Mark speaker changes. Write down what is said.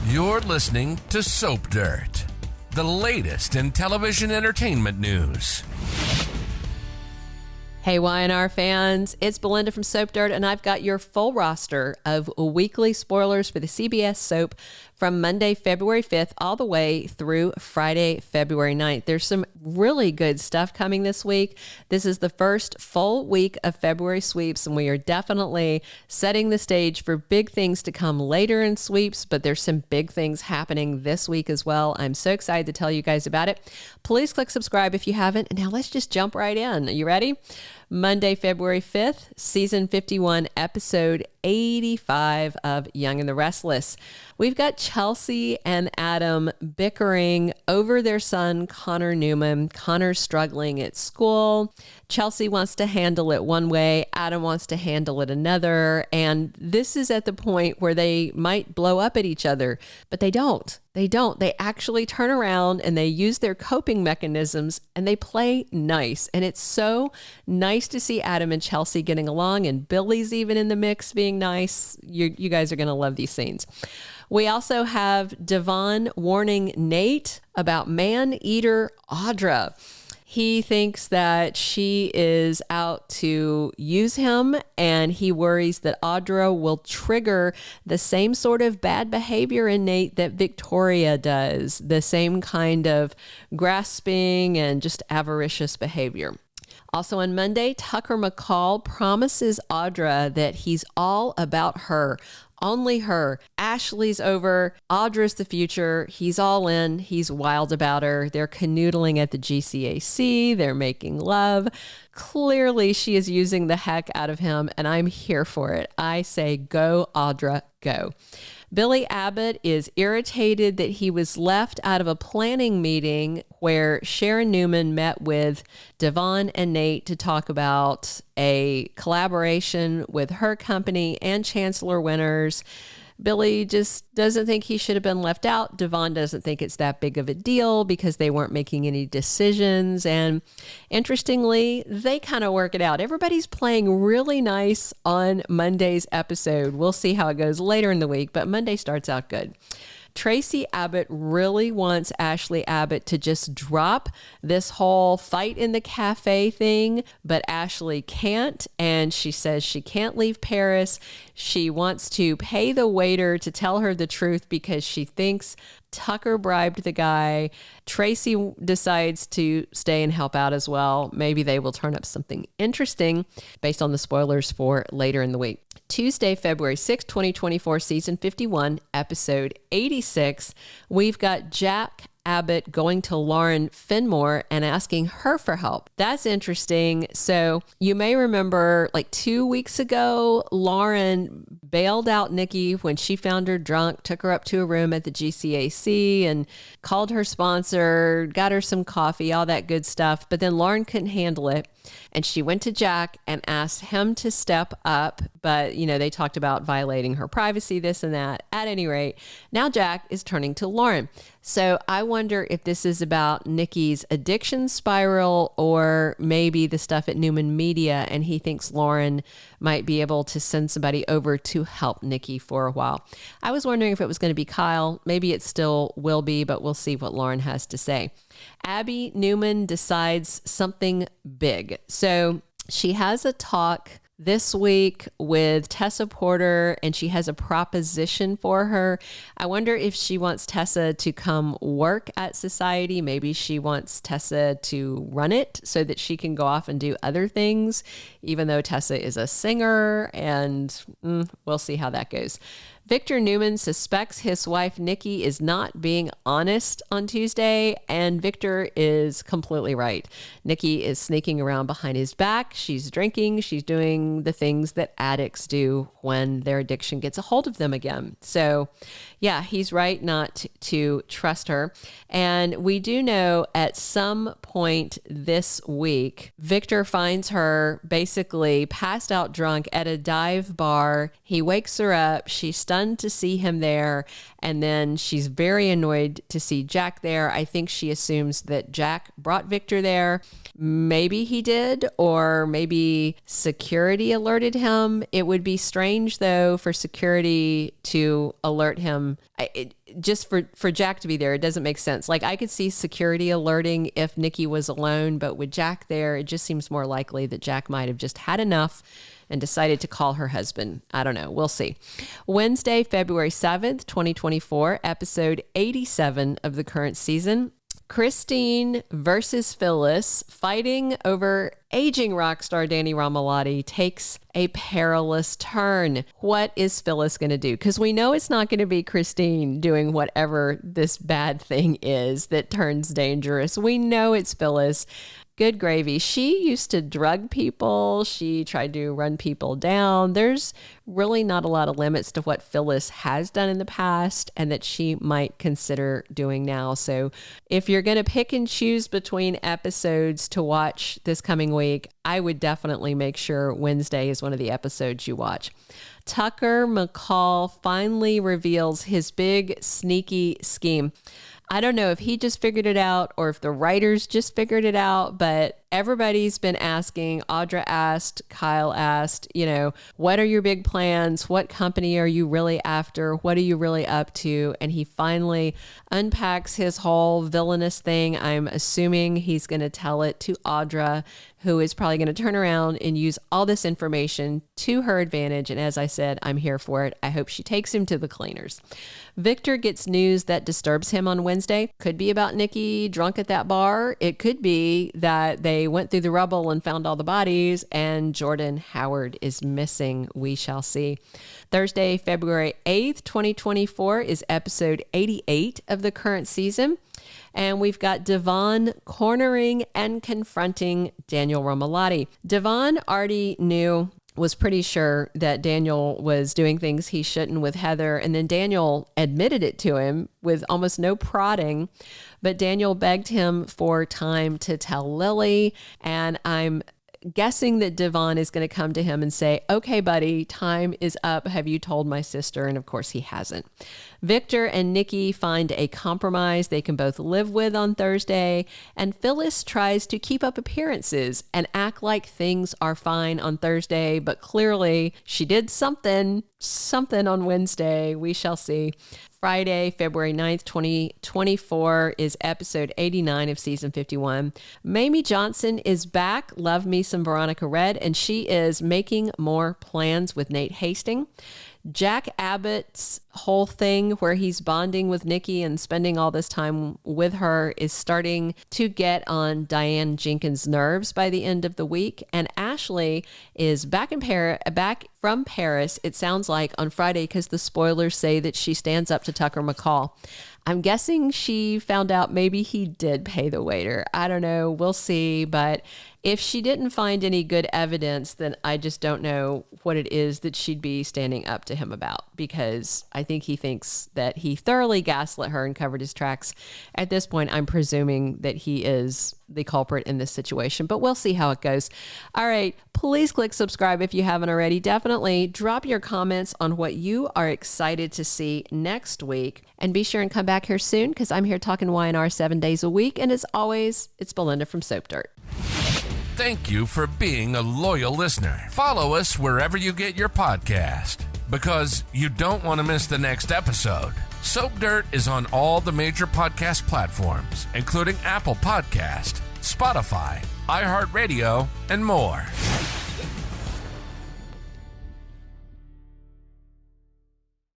Speaker 1: You're listening to Soap Dirt, the latest in television entertainment news.
Speaker 2: Hey, Y&R fans, it's Belinda from Soap Dirt, and I've got your full roster of weekly spoilers for the CBS soap from Monday, February 5th, all the way through Friday, February 9th. There's some really good stuff coming this week. This is the first full week of February sweeps, and we are definitely setting the stage for big things to come later in sweeps, but there's some big things happening this week as well. I'm so excited to tell you guys about it. Please click subscribe if you haven't, and now let's just jump right in. Are you ready? Monday, February 5th, season 51, episode 85 of Young and the Restless. We've got Traci and Adam bickering over their son, Connor Newman. Connor's struggling at school. Traci wants to handle it one way. Adam wants to handle it another. And this is at the point where they might blow up at each other, but they don't. They actually turn around and they use their coping mechanisms and they play nice. And it's so nice to see Adam and Traci getting along, and Billy's even in the mix being nice. You guys are going to love these scenes. We also have Devon warning Nate about man-eater Audra. He thinks that she is out to use him, and he worries that Audra will trigger the same sort of bad behavior in Nate that Victoria does, the same kind of grasping and just avaricious behavior. Also on Monday, Tucker McCall promises Audra that he's all about her. Only her. Ashley's over. Audra's the future. He's all in. He's wild about her. They're canoodling at the GCAC. They're making love. Clearly, she is using the heck out of him, and I'm here for it. I say, go, Audra, go. Billy Abbott is irritated that he was left out of a planning meeting where Sharon Newman met with Devon and Nate to talk about a collaboration with her company and Chancellor Winners. Billy just doesn't think he should have been left out. Devon doesn't think it's that big of a deal because they weren't making any decisions. And interestingly, they kind of work it out. Everybody's playing really nice on Monday's episode. We'll see how it goes later in the week, but Monday starts out good. Traci Abbott really wants Ashley Abbott to just drop this whole fight in the cafe thing, but Ashley can't, and she says she can't leave Paris. She wants to pay the waiter to tell her the truth because she thinks Tucker bribed the guy. Traci decides to stay and help out as well. Maybe they will turn up something interesting based on the spoilers for later in the week. Tuesday, February 6, 2024, season 51, episode 86. We've got Jack Abbott going to Lauren Fenmore and asking her for help. That's interesting. So you may remember like 2 weeks ago, Lauren bailed out Nikki when she found her drunk, took her up to a room at the GCAC and called her sponsor, got her some coffee, all that good stuff. But then Lauren couldn't handle it. And she went to Jack and asked him to step up. But, they talked about violating her privacy, this and that. At any rate, now Jack is turning to Lauren. So I wonder if this is about Nikki's addiction spiral or maybe the stuff at Newman Media, and he thinks Lauren might be able to send somebody over to help Nikki for a while. I was wondering if it was going to be Kyle. Maybe it still will be, but we'll see what Lauren has to say. Abby Newman decides something big. So she has a talk this week with Tessa Porter, and she has a proposition for her. I wonder if she wants Tessa to come work at Society. Maybe she wants Tessa to run it so that she can go off and do other things, even though Tessa is a singer, and we'll see how that goes. Victor Newman suspects his wife Nikki is not being honest on Tuesday, and Victor is completely right. Nikki is sneaking around behind his back. She's drinking. She's doing the things that addicts do when their addiction gets a hold of them again. So yeah, he's right not to trust her. And we do know at some point this week, Victor finds her basically passed out drunk at a dive bar. He wakes her up. She's stuck stunned to see him there. And then she's very annoyed to see Jack there. I think she assumes that Jack brought Victor there. Maybe he did, or maybe security alerted him. It would be strange, though, for security to alert him. Just for Jack to be there, it doesn't make sense. Like, I could see security alerting if Nikki was alone, but with Jack there, it just seems more likely that Jack might have just had enough and decided to call her husband. I don't know. We'll see. Wednesday, February 7th, 2024, episode 87 of the current season. Christine versus Phyllis, fighting over aging rock star Danny Romalotti, takes a perilous turn. What is Phyllis going to do? Because we know it's not going to be Christine doing whatever this bad thing is that turns dangerous. We know it's Phyllis. Good gravy. She used to drug people. She tried to run people down. There's really not a lot of limits to what Phyllis has done in the past and that she might consider doing now. So if you're going to pick and choose between episodes to watch this coming week, I would definitely make sure Wednesday is one of the episodes you watch. Tucker McCall finally reveals his big sneaky scheme. I don't know if he just figured it out or if the writers just figured it out, but everybody's been asking. Audra asked, Kyle asked, what are your big plans? What company are you really after? What are you really up to? And he finally unpacks his whole villainous thing. I'm assuming he's going to tell it to Audra, who is probably going to turn around and use all this information to her advantage. And as I said, I'm here for it. I hope she takes him to the cleaners. Victor gets news that disturbs him on Wednesday. Could be about Nikki drunk at that bar. It could be that they went through the rubble and found all the bodies and Jordan Howard is missing. We shall see. Thursday, February 8th, 2024 is episode 88 of the current season. And we've got Devon cornering and confronting Daniel Romalotti. Devon already was pretty sure that Daniel was doing things he shouldn't with Heather. And then Daniel admitted it to him with almost no prodding. But Daniel begged him for time to tell Lily. And I'm guessing that Devon is going to come to him and say, okay, buddy, time is up. Have you told my sister? And of course he hasn't. Victor and Nikki find a compromise they can both live with on Thursday. And Phyllis tries to keep up appearances and act like things are fine on Thursday. But clearly she did something on Wednesday. We shall see. Friday, February 9th, 2024 is episode 89 of season 51. Mamie Johnson is back. Love me some Veronica Redd, and she is making more plans with Nate Hastings. Jack Abbott's whole thing where he's bonding with Nikki and spending all this time with her is starting to get on Diane Jenkins' nerves by the end of the week. And Ashley is back from Paris, it sounds like, on Friday because the spoilers say that she stands up to Tucker McCall. I'm guessing she found out maybe he did pay the waiter. I don't know. We'll see. But if she didn't find any good evidence, then I just don't know what it is that she'd be standing up to him about, because I think he thinks that he thoroughly gaslit her and covered his tracks. At this point, I'm presuming that he is the culprit in this situation, but we'll see how it goes. All right. Please click subscribe if you haven't already. Definitely drop your comments on what you are excited to see next week. And be sure and come back here soon, because I'm here talking Y&R 7 days a week. And as always, it's Belinda from Soap Dirt.
Speaker 1: Thank you for being a loyal listener. Follow us wherever you get your podcast, because you don't want to miss the next episode. Soap Dirt is on all the major podcast platforms, including Apple Podcast, Spotify, iHeartRadio, and more.